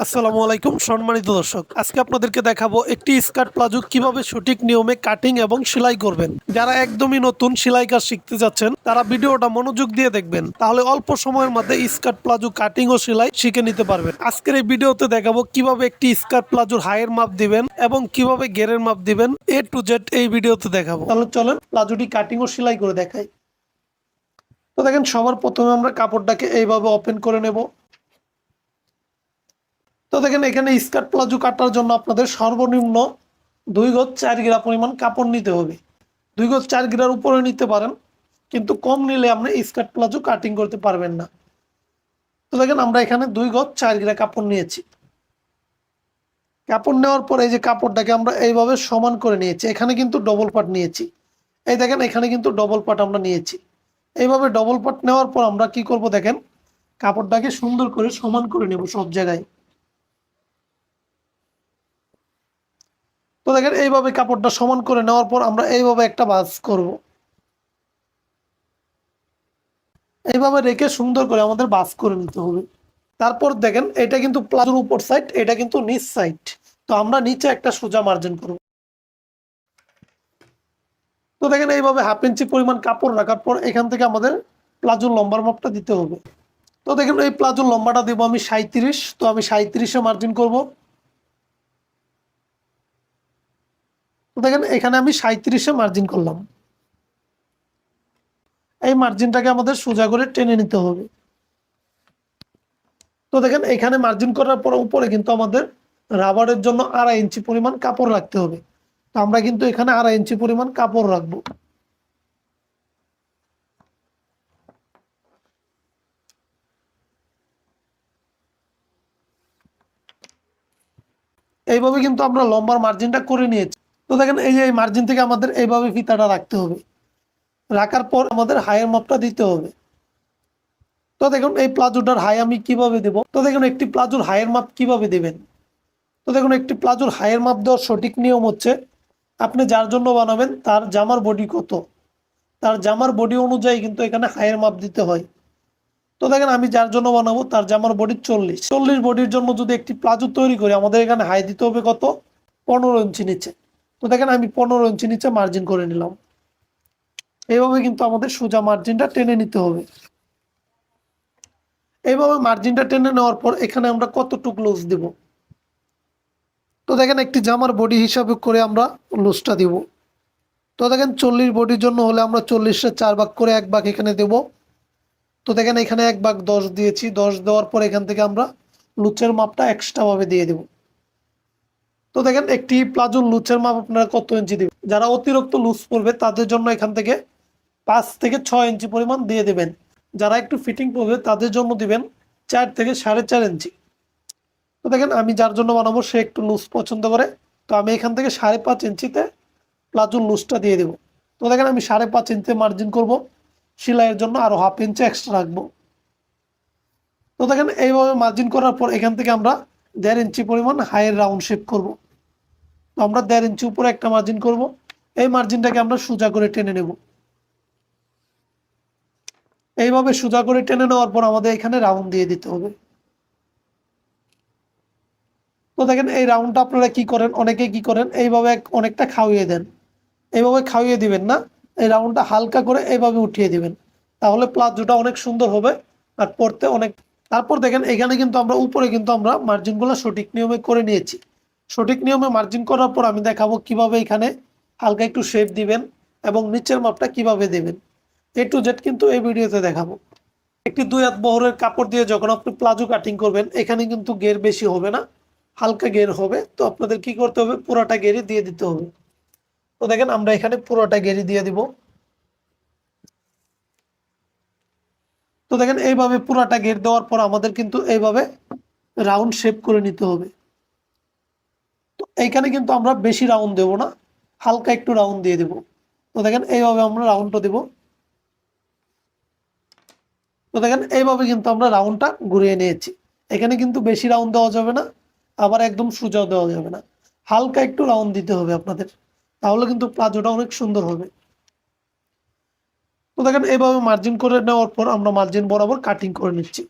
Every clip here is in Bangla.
আসসালামু আলাইকুম সম্মানিত দর্শক, আজকে আপনাদেরকে দেখাবো একটি স্কার্ট প্লাজো কিভাবে সঠিক নিয়মে কাটিং এবং সেলাই করবেন। যারা একদমই নতুন সেলাই কাজ শিখতে যাচ্ছেন তারা ভিডিওটা মনোযোগ দিয়ে দেখবেন, তাহলে অল্প সময়ের মধ্যে স্কার্ট প্লাজো কাটিং ও সেলাই শিখে নিতে পারবেন। আজকের এই ভিডিওতে দেখাবো কিভাবে একটি স্কার্ট প্লাজোর হাইয়ের মাপ দিবেন এবং কিভাবে গেরের মাপ দিবেন, এ টু জেড এই ভিডিওতে দেখাবো। তাহলে চলেন প্লাজোটি কাটিং ও সেলাই করে দেখাই। তো দেখেন, সবার প্রথমে আমরা কাপড়টাকে এইভাবে ওপেন করে নেব। তো দেখেন, এখানে স্কার্ট প্লাজো কাটার জন্য আপনাদের সর্বনিম্ন 2 গজ 4 গিরা পরিমাণ কাপড় নিতে হবে। 2 গজ 4 গিরার উপরে নিতে পারেন, কিন্তু কম নিলে আপনি স্কার্ট প্লাজো কাটিং করতে পারবেন না। তো দেখেন, আমরা এখানে 2 গজ 4 গিরা কাপড় নিয়েছি। কাপড় নেওয়ার পর এই যে কাপড়টাকে আমরা এইভাবে সমান করে নিয়েছি। এখানে কিন্তু ডবল পাট নিয়েছি। এই দেখেন, এখানে কিন্তু ডবল পাট আমরা নিয়েছি। এইভাবে ডবল পাট নেওয়ার পর আমরা কি করব দেখেন, কাপড়টাকে সুন্দর করে সমান করে নেব সব জায়গায়। তো দেখেন, এইভাবে কাপড়টা সমান করে নেওয়ার পর আমরা এইভাবে একটা ভাঁজ করব। এইভাবে রেখে সুন্দর করে আমাদের ভাঁজ করে নিতে হবে। তারপর দেখেন, এটা কিন্তু প্লাজোর উপর সাইড, এটা কিন্তু নিচ সাইড। তো আমরা নিচে একটা সোজা মার্জিন করব। তো দেখেন, এইভাবে 1/2 ইঞ্চি পরিমাণ কাপড় রাখার পর এখান থেকে আমাদের প্লাজোর লম্বার মাপটা দিতে হবে। তো দেখেন, এই প্লাজোর লম্বাটা দেবো আমি 37। তো আমি 37-এ মার্জিন করব। তো দেখেন, এখানে আমি 37-এ মার্জিন করলাম। এই মার্জিনটাকে আমাদের সোজা করে টেনে নিতে হবে। তো দেখেন, এখানে মার্জিন করার পর উপরে কিন্তু আমাদের রাবারের জন্য 2.5 ইঞ্চি পরিমাণ কাপড় রাখতে হবে। তো আমরা কিন্তু এখানে 2.5 ইঞ্চি পরিমাণ কাপড় রাখবো। এইভাবে কিন্তু আমরা লম্বার মার্জিনটা করে নিয়েছি। তো দেখেন, এই যে এই মার্জিন থেকে আমাদের এইভাবে ফিতাটা রাখতে হবে। রাখার পর আমাদের হাইয়ের মাপটা দিতে হবে। তো দেখুন, এই প্লাজোটার হাই আমি কিভাবে দেব। তো দেখুন, একটি প্লাজোর হাইয়ের মাপ কিভাবে দেবেন। তো দেখুন, একটি প্লাজোর হাইয়ের মাপ দেওয়ার সঠিক নিয়ম হচ্ছে, আপনি যার জন্য বানাবেন তার জামার বডি কত, তার জামার বডি অনুযায়ী কিন্তু এখানে হাইয়ের মাপ দিতে হয়। তো দেখেন, আমি যার জন্য বানাবো তার জামার বডি 40 বডির জন্য যদি একটি প্লাজো তৈরি করি, আমাদের এখানে হাই দিতে হবে কত, 15 ইঞ্চি নিচে। তো দেখেন, আমি 15 ইঞ্চি নিচে মার্জিন করে নিলাম। এইভাবে কিন্তু আমাদের সোজা মার্জিনটা টেনে নিতে হবে। এইভাবে মার্জিনটা টেনে নেওয়ার পর এখানে আমরা কতটুকু লুজ দিব। তো দেখেন, একটি জামার বডি হিসাবে করে আমরা লুজটা দিব। তো দেখেন, 40 বডির জন্য হলে আমরা 40-এ 4 ভাগ করে 1 ভাগ এখানে দেব। তো দেখেন, এখানে 1 ভাগ 10 দিয়েছি। 10 দেওয়ার পর এখান থেকে আমরা লুচের মাপটা এক্সট্রা ভাবে দিয়ে দেব। তো দেখেন, একটি প্লাজোর লুচের মাপ আপনারা কত ইঞ্চি দিবেন। যারা অতিরিক্ত লুজ পড়বে তাদের জন্য এখান থেকে 5 থেকে 6 ইঞ্চি পরিমাণ দিয়ে দেবেন। যারা একটু ফিটিং পড়বে তাদের জন্য দিবেন 4 থেকে 4.5 ইঞ্চি। তো দেখেন, আমি যার জন্য বানাবো সে একটু লুজ পছন্দ করে। তো আমি এখান থেকে 5.5 ইঞ্চিতে প্লাজোর লুজটা দিয়ে দেবো। তো দেখেন, আমি 5.5 ইঞ্চি মার্জিন করব। সেলাইয়ের জন্য আরো 1/2 ইঞ্চি এক্সট্রা রাখবো। তো দেখেন, এইভাবে মার্জিন করার পর এখান থেকে আমরা 1.5 ইঞ্চি পরিমাণ হাইয়ের রাউন্ড শেপ করব। তো আমরা 1.5 ইঞ্চি উপরে একটা মার্জিন করব। এই মার্জিনটাকে আমরা সোজা করে টেনে নেব। এইভাবে সোজা করে টেনে নেওয়ার পর আমাদের এখানে রাউন্ড দিয়ে দিতে হবে। তো দেখেন, এই রাউন্ডটা আপনারা কি করেন, অনেকে কি করেন, এইভাবে অনেকটা খাওয়িয়ে দেন। এইভাবে খাওয়িয়ে দিবেন না, এই রাউন্ডটা হালকা করে এইভাবে উঠিয়ে দিবেন। তাহলে প্লাজোটা অনেক সুন্দর হবে আর পরতে অনেক। তারপর দেখেন, এখানে কিন্তু আমরা উপরে কিন্তু আমরা মার্জিনগুলো সঠিক নিয়মে করে নিয়েছি। সঠিক নিয়মে মার্জিন করার পর আমি দেখাবো কিভাবে এখানে হালকা একটু শেপ দিবেন এবং নিচের মাপটা কিভাবে দেবেন। এ টু জেড কিন্তু এই ভিডিওতে দেখাবো। একটি 2 হাত বহরের কাপড় দিয়ে যখন আপনি প্লাজো কাটিং করবেন, এখানে কিন্তু ঘের বেশি হবে না, হালকা ঘের হবে। তো আপনাদের কি করতে হবে, পুরোটা ঘেরি দিয়ে দিতে হবে। তো দেখেন, আমরা এখানে পুরোটা ঘেরি দিয়ে দিব। তো দেখেন, এইভাবে পুরোটা ঘের দেওয়ার পর আমাদের কিন্তু এইভাবে রাউন্ড শেপ করে নিতে হবে। তো এইখানে কিন্তু আমরা বেশি রাউন্ড দেব না, হালকা একটু রাউন্ড দিয়ে দেব। তো দেখেন, এইভাবে আমরা রাউন্ডটা দেব। তো দেখেন, এইভাবে কিন্তু আমরা রাউন্ডটা ঘুরিয়ে নিয়েছি। এখানে কিন্তু বেশি রাউন্ড দেওয়া যাবে না, আবার একদম সোজাও দেওয়া যাবে না, হালকা একটু রাউন্ড দিতে হবে আপনাদের। তাহলে কিন্তু প্লাজোটা অনেক সুন্দর হবে। তো দেখেন, এইভাবে মার্জিন করে নেওয়ার পর আমরা মার্জিন বরাবর কাটিং করে নিচ্ছি।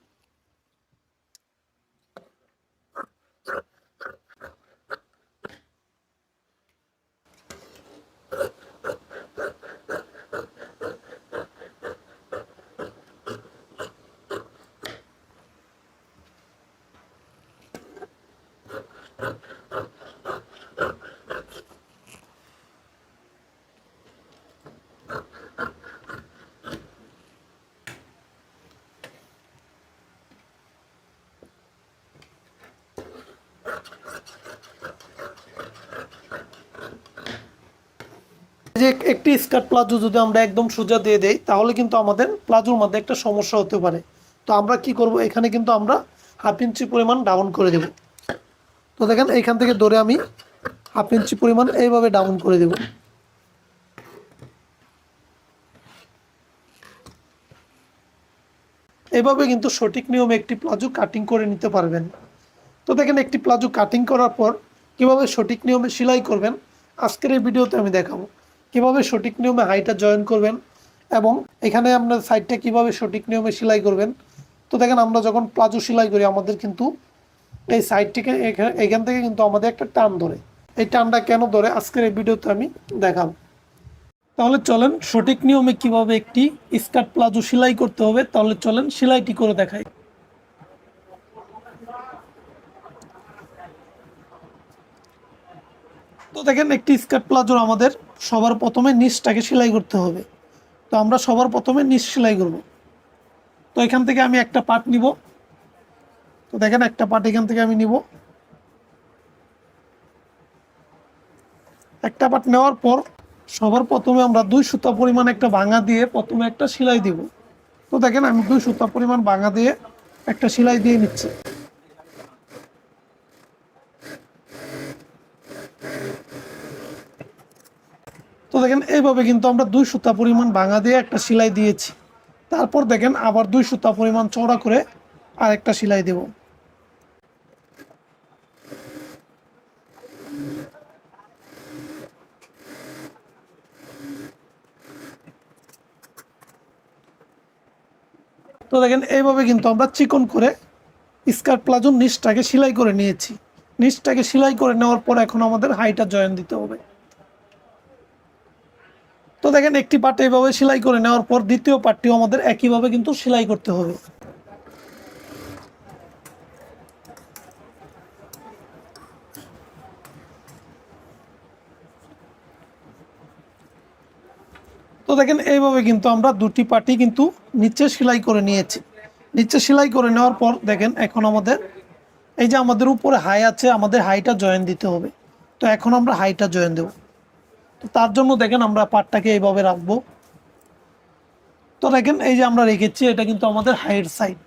যে একটি স্কার্ট প্লাজো যদি আমরা একদম সোজা দিয়ে দেই তাহলে কিন্তু আমাদের প্লাজোর মধ্যে একটা সমস্যা হতে পারে। তো আমরা কি করব, এখানে কিন্তু আমরা 1/2 ইঞ্চি পরিমাণ ডাউন করে দেব। তো দেখেন এইখান থেকে ধরে আমি 1/2 ইঞ্চি পরিমাণ এইভাবে ডাউন করে দেব। এইভাবে কিন্তু সঠিক নিয়মে একটি প্লাজো কাটিং করে নিতে পারবেন। তো দেখেন একটি প্লাজো কাটিং করার পর কিভাবে সঠিক নিয়মে সেলাই করবেন আজকের এই ভিডিওতে আমি দেখাবো। কিভাবে সঠিক নিয়মে হাইটা জয়েন করবেন এবং এখানে আপনার সাইডটা কিভাবে সঠিক নিয়মে সেলাই করবেন। তো দেখেন আমরা যখন প্লাজো সেলাই করি আমাদের কিন্তু এই সাইডটিকে এখান থেকে কিন্তু আমাদের একটা টান ধরে। এই টানটা কেন ধরে আজকের এই ভিডিওতে আমি দেখাবো। তাহলে চলেন সঠিক নিয়মে কিভাবে একটি স্কার্ট প্লাজো সেলাই করতে হবে, তাহলে চলেন সেলাইটি করে দেখাই। তো দেখেন একটি স্কার্ট প্লাজোর আমাদের সবার প্রথমে নিচটাকে সেলাই করতে হবে। তো আমরা সবার প্রথমে নিচ সেলাই করব। তো এখান থেকে আমি একটা পার্ট নিব। তো দেখেন একটা পার্ট এখান থেকে আমি নিব। একটা পার্ট নেওয়ার পর সবার প্রথমে আমরা 2 সুতা পরিমাণ একটা ভাঙা দিয়ে প্রথমে একটা সেলাই দিব। তো দেখেন আমি 2 সুতা পরিমাণ ভাঙা দিয়ে একটা সেলাই দিয়ে নিচ্ছি। তো দেখেন এইভাবে কিন্তু আমরা 2 সুতা পরিমাণ ভাঙা দিয়ে একটা সেলাই দিয়েছি। তারপর দেখেন আবার 2 সুতা পরিমাণ চওড়া করে আরেকটা সেলাই দেব। তো দেখেন এইভাবে কিন্তু আমরা চিকন করে স্কার্ট প্লাজোর নিচটাকে সেলাই করে নিয়েছি। নিচটাকে সেলাই করে নেওয়ার পর এখন আমাদের হাইটা জয়েন দিতে হবে। তো দেখেন একটি পার্ট এইভাবে সেলাই করে নেওয়ার পর দ্বিতীয় পার্টটিও আমাদের একইভাবে কিন্তু সেলাই করতে হবে। তো দেখেন এইভাবে কিন্তু আমরা দুটি পার্টি কিন্তু নিচে সেলাই করে নিয়েছি। নিচে সেলাই করে নেওয়ার পর দেখেন এখন আমাদের এই যে আমাদের উপরে হাই আছে, আমাদের হাইটা জয়েন দিতে হবে। তো এখন আমরা হাইটা জয়েন দেব। তো তার জন্য দেখেন আমরা পার্টটাকে এইভাবে রাখবো। তো দেখেন এই যে আমরা রেখেছি এটা কিন্তু আমাদের হাইয়ের সাইড।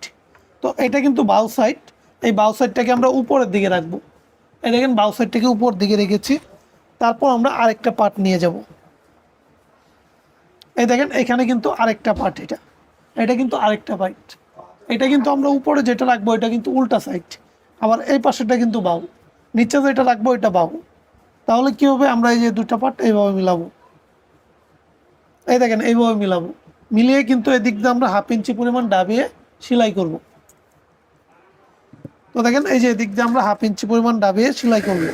তো এটা কিন্তু বাউ সাইড। এই বাউ সাইডটাকে আমরা উপরের দিকে রাখবো। এই দেখেন বাউ সাইডটাকে উপর দিকে রেখেছি। তারপর আমরা আরেকটা পার্ট নিয়ে যাব। এই দেখেন এখানে কিন্তু আরেকটা পার্ট, এটা এটা কিন্তু আরেকটা পার্ট। এটা কিন্তু আমরা উপরে যেটা রাখবো এটা কিন্তু উল্টা সাইড। আবার এই পাশেটা কিন্তু বাউ, নিচে যেটা রাখবো এটা বাউ। তাহলে কি হবে, আমরা এই যে দুটা পার্ট এইভাবে মিলাবো। এই দেখেন এইভাবে মিলাবো। মিলিয়ে কিন্তু এদিক দিয়ে আমরা 1/2 ইঞ্চি পরিমাণ ডাবিয়ে সেলাই করব। তো দেখেন এই যে এদিক দিয়ে আমরা 1/2 ইঞ্চি পরিমাণ ডাবিয়ে সেলাই করব।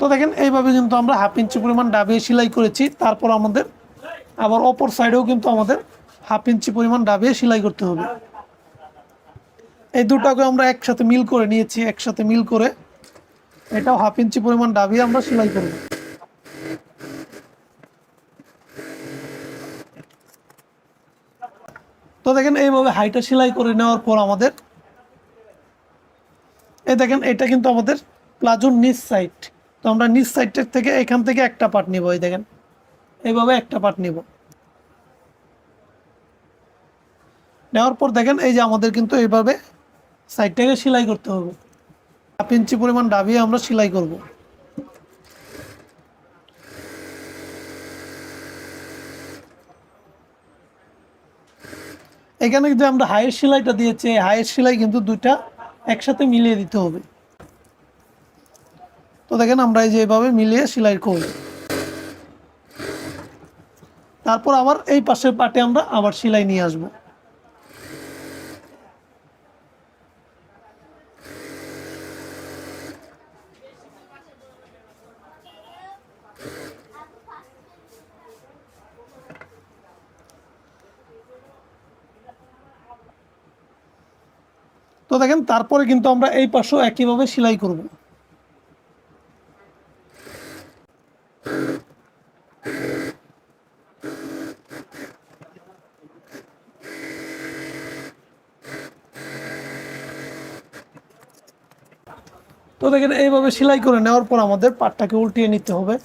তো দেখেন এইভাবে কিন্তু আমরা 1/2 ইঞ্চি পরিমাণ ডাবিয়ে সেলাই করেছি। তারপর আমাদের আবার অপর সাইডেও কিন্তু আমাদের 1/2 ইঞ্চি পরিমাণ ডাবিয়ে সেলাই করতে হবে। এই দুটাকে আমরা একসাথে মিল করে নিয়েছি। একসাথে মিল করে এটাও 1/2 ইঞ্চি পরিমাণ ডাবিয়ে আমরা সেলাই করব। তো দেখেন এইভাবে হাইটা সেলাই করে নেওয়ার পর আমাদের এই দেখেন এটা কিন্তু আমাদের প্লাজোর নিচ সাইড। তো আমরা নিচ সাইডের থেকে এখান থেকে একটা পার্ট নিব। এই দেখেন এইভাবে একটা পার্ট নিব। নেওয়ার পর দেখেন এই যে আমাদের কিন্তু এইভাবে সাইডটাকে সেলাই করতে হবে। 1/2 ইঞ্চি পরিমাণ ডাবিয়ে আমরা সেলাই করব। এখানে যে আমরা হাইয়ের সেলাইটা দিয়েছি এই হাইয়ের সেলাই কিন্তু দুইটা একসাথে মিলিয়ে দিতে হবে। তো দেখেন আমরা এই যে এভাবে মিলিয়ে সেলাই করব। তারপর আবার এই পাশের পাটে আমরা আবার সেলাই নিয়ে আসব। তো দেখেন তারপরে কিন্তু আমরা এই পাশেও একইভাবে সেলাই করব। তো দেখেন এইভাবে সেলাই করে নেওয়ার পর আমাদের পাটটাকে উল্টিয়ে নিতে হবে।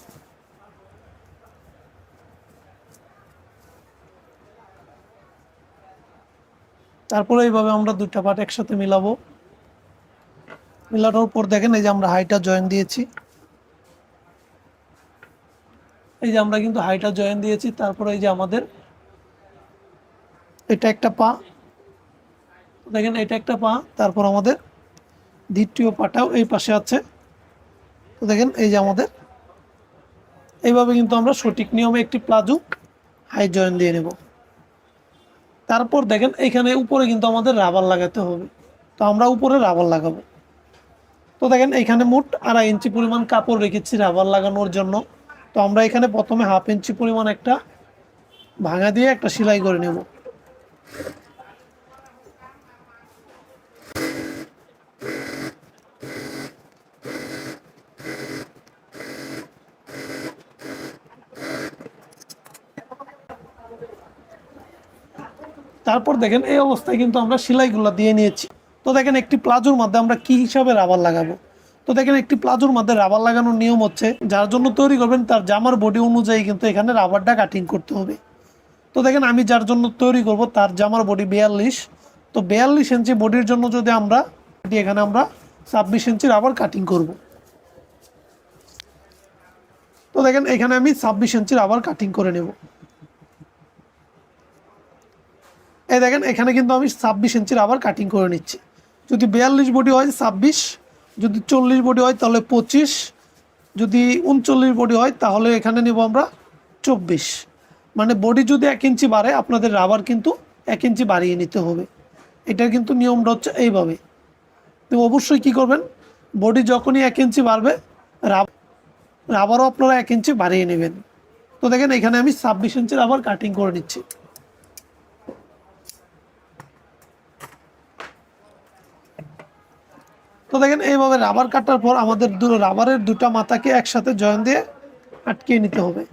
তারপরে এইভাবে আমরা দুইটা পাট একসাথে মিলাবো। মিলানোর পর দেখেন এই যে আমরা হাইটা জয়েন দিয়েছি, এই যে আমরা কিন্তু হাইটা জয়েন দিয়েছি। তারপরে এই যে আমাদের এটা একটা পা, দেখেন এটা একটা পা, তারপর আমাদের দ্বিতীয় পাটাও এই পাশে আছে। তো দেখেন এই যে আমাদের এইভাবে কিন্তু আমরা সঠিক নিয়মে একটি প্লাজো হাই জয়েন দিয়ে নেব। তারপর দেখেন এখানে উপরে কিন্তু আমাদের রাবার লাগাতে হবে, তো আমরা উপরে রাবার লাগাবো। তো দেখেন এখানে মোট 2.5 ইঞ্চি পরিমাণ কাপড় রেখেছি রাবার লাগানোর জন্য। তো আমরা এখানে প্রথমে 1/2 ইঞ্চি পরিমাণ একটা ভাঙা দিয়ে একটা সেলাই করে নেব। তারপর দেখেন এই অবস্থায় কিন্তু আমরা সেলাইগুলো দিয়ে নিয়েছি। তো দেখেন একটি প্লাজোর মধ্যে আমরা কি হিসাবে রাবার লাগাবো। তো দেখেন একটি প্লাজোর মধ্যে রাবার লাগানোর নিয়ম হচ্ছে, যার জন্য তৈরি করবেন তার জামার বডি অনুযায়ী কিন্তু এখানে রাবারটা কাটিং করতে হবে। তো দেখেন আমি যার জন্য তৈরি করব তার জামার বডি 42, তো 42 ইঞ্চি বডির জন্য যদি আমরা এখানে আমরা 26 ইঞ্চি রাবার কাটিং করব। তো দেখেন এখানে আমি 26 ইঞ্চি রাবার কাটিং করে নেব। এই দেখেন এখানে কিন্তু আমি 26 ইঞ্চি রাবার কাটিং করে নিচ্ছি। যদি 42 বডি হয় 26, যদি 40 বডি হয় তাহলে 25, যদি 39 বডি হয় তাহলে এখানে নেব আমরা 24। মানে বডি যদি 1 ইঞ্চি বাড়ে আপনাদের রাবার কিন্তু 1 ইঞ্চি বাড়িয়ে নিতে হবে। এটার কিন্তু নিয়মটা হচ্ছে এইভাবে। তো অবশ্যই কি করবেন, বডি যখনই 1 ইঞ্চি বাড়বে রাবারও আপনারা 1 ইঞ্চি বাড়িয়ে নেবেন। তো দেখেন এখানে আমি 26 ইঞ্চি রাবার কাটিং করে নিচ্ছি। তো দেখেন এইভাবে রাবার কাটার পর আমাদের রাবারের দুটা মাথাকে একসাথে জয়েন দিয়ে আটকিয়ে নিতে হবে।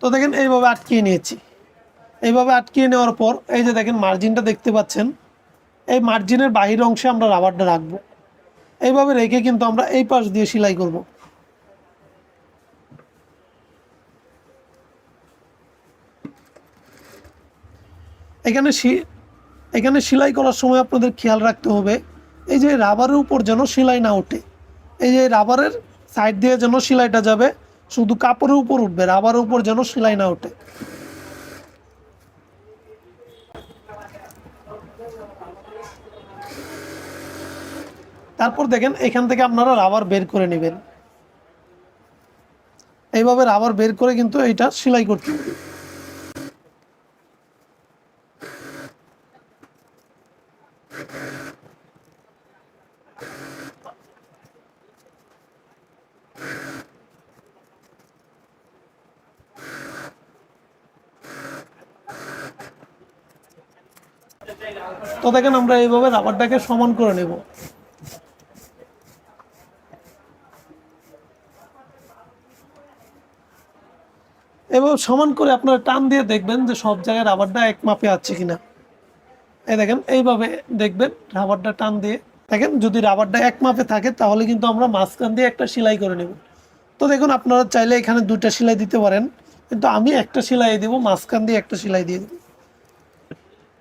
তো দেখেন এইভাবে আটকিয়ে নিয়েছি। এইভাবে আটকিয়ে নেওয়ার পর এই যে দেখেন মার্জিনটা দেখতে পাচ্ছেন, এই মার্জিনের বাহির অংশে আমরা রাবারটা রাখবো। এইভাবে রেখে কিন্তু আমরা এই পাশ দিয়ে সেলাই করব। এখানে সেলাই করার সময় আপনাদের খেয়াল রাখতে হবে এই যে রাবারের উপর যেন সেলাই না ওঠে। এই যে রাবারের সাইড দিয়ে যেন সেলাইটা যাবে, শুধু কাপড়ের উপর উঠবে, রাবারের উপর যেন সেলাই না ওঠে। তারপর দেখেন এখান থেকে আপনারা রাবার বের করে নেবেন। এইভাবে রাবার বের করে কিন্তু এটা সেলাই করতে হবে। তো দেখেন আমরা এইভাবে রাবারটাকে সমান করে নেব। এভাবে সমান করে আপনারা টান দিয়ে দেখবেন যে সব জায়গায় রাবারটা এক মাপে আছে কিনা। এই দেখেন এইভাবে দেখবেন রাবারটা টান দিয়ে দেখেন, যদি রাবারটা এক মাপে থাকে তাহলে কিন্তু আমরা মাঝখান দিয়ে একটা সেলাই করে নেব। তো দেখুন আপনারা চাইলে এখানে দুইটা সেলাই দিতে পারেন, কিন্তু আমি একটা সেলাই দিব, মাঝখান দিয়ে একটা সেলাই দিয়ে দেব।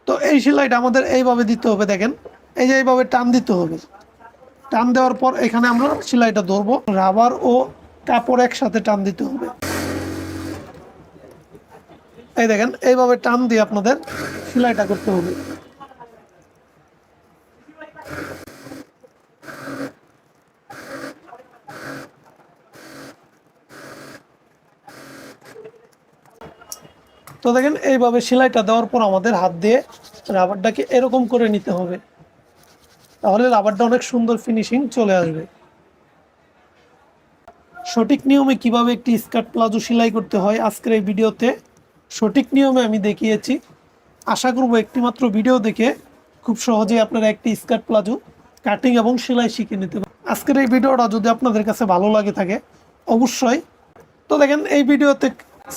তো এই সেলাইটা আমাদের এইভাবে দিতে হবে। দেখেন এই যে এইভাবে টান দিতে হবে। টান দেওয়ার পর এখানে আমরা সেলাইটা ধরবো, রাবার ও কাপড় একসাথে টান দিতে হবে। এই দেখেন এইভাবে টান দিয়ে আপনাদের সেলাইটা করতে হবে। তো দেখেন এইভাবে সেলাইটা দেওয়ার পর আমাদের হাত দিয়ে রাবারটাকে এরকম করে নিতে হবে, তাহলে রাবারটা অনেক সুন্দর ফিনিশিং চলে আসবে। সঠিক নিয়মে কিভাবে একটি স্কার্ট প্লাজো সেলাই করতে হয় আজকের এই ভিডিওতে সঠিক নিয়মে আমি দেখিয়েছি। আশা করব একটি মাত্র ভিডিও দেখে খুব সহজেই আপনারা একটি স্কার্ট প্লাজো কাটিং এবং সেলাই শিখে নিতে পারেন। আজকের এই ভিডিওটা যদি আপনাদের কাছে ভালো লাগে থাকে অবশ্যই, তো দেখেন এই ভিডিওতে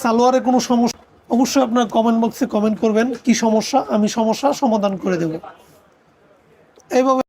সালোয়ারের কোনো সমস্যা অবশ্যই আপনার কমেন্ট বক্সে কমেন্ট করবেন কি সমস্যা, আমি সমস্যার সমাধান করে দেব। এইভাবে